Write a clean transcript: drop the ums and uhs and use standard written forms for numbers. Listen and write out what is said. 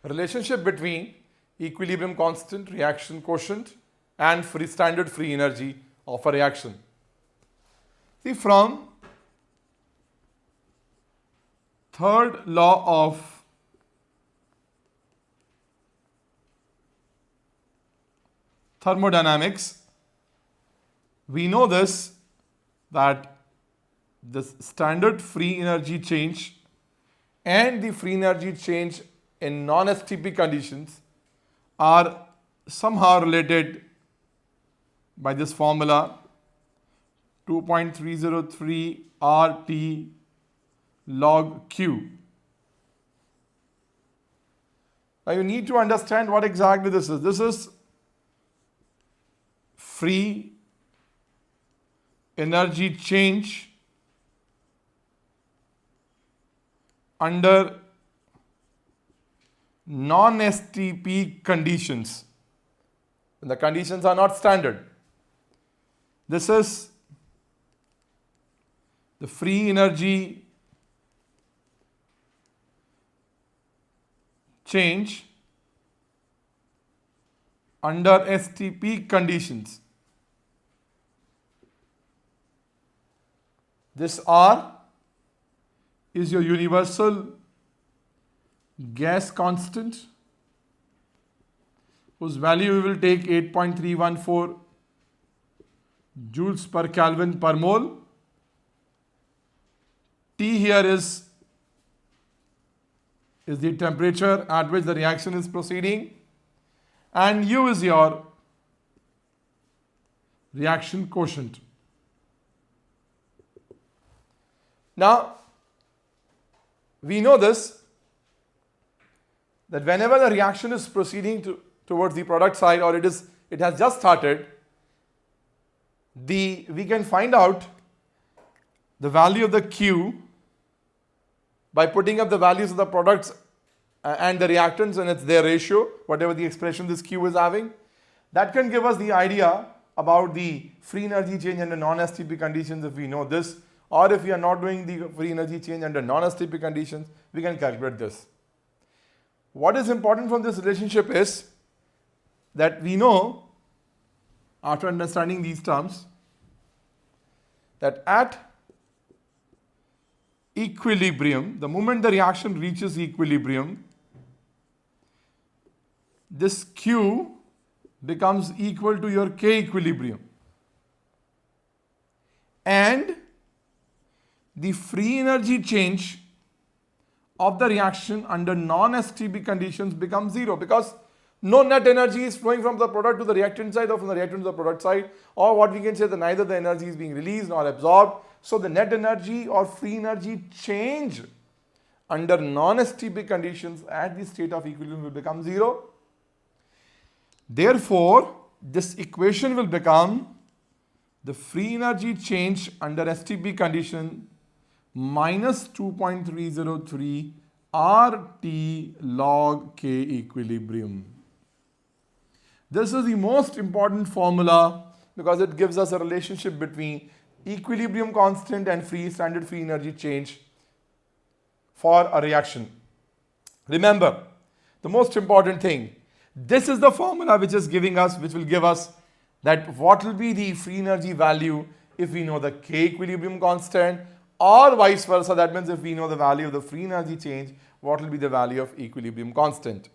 Relationship between equilibrium constant, reaction quotient and standard free energy of a reaction. See, from third law of thermodynamics, we know this, that the standard free energy change and the free energy change in non-STP conditions are somehow related by this formula 2.303 RT log Q. Now you need to understand what exactly this is. This is free energy change under non-STP conditions. And the conditions are not standard. This is the free energy change under STP conditions. This R is your universal gas constant, whose value we will take 8.314 joules per Kelvin per mole. T here is the temperature at which the reaction is proceeding, and U is your reaction quotient. Now, we know this, that whenever the reaction is proceeding towards the product side, or it has just started, we can find out the value of the Q by putting up the values of the products and the reactants, and it's their ratio, whatever the expression this Q is having. That can give us the idea about the free energy change under non-STP conditions if we know this, or if we are not doing the free energy change under non-STP conditions, we can calculate this. What is important from this relationship is that we know, after understanding these terms, that at equilibrium, the moment the reaction reaches equilibrium, this Q becomes equal to your K equilibrium, and the free energy change of the reaction under non-STP conditions becomes zero, because no net energy is flowing from the product to the reactant side or from the reactant to the product side, or what we can say that neither the energy is being released nor absorbed. So the net energy or free energy change under non-STP conditions at the state of equilibrium will become zero. Therefore, this equation will become the free energy change under STP condition minus 2.303 RT log K equilibrium. This is the most important formula because it gives us a relationship between equilibrium constant and standard free energy change for a reaction. Remember, the most important thing, this is the formula which will give us that what will be the free energy value if we know the K equilibrium constant, or vice versa. That means if we know the value of the free energy change, what will be the value of equilibrium constant.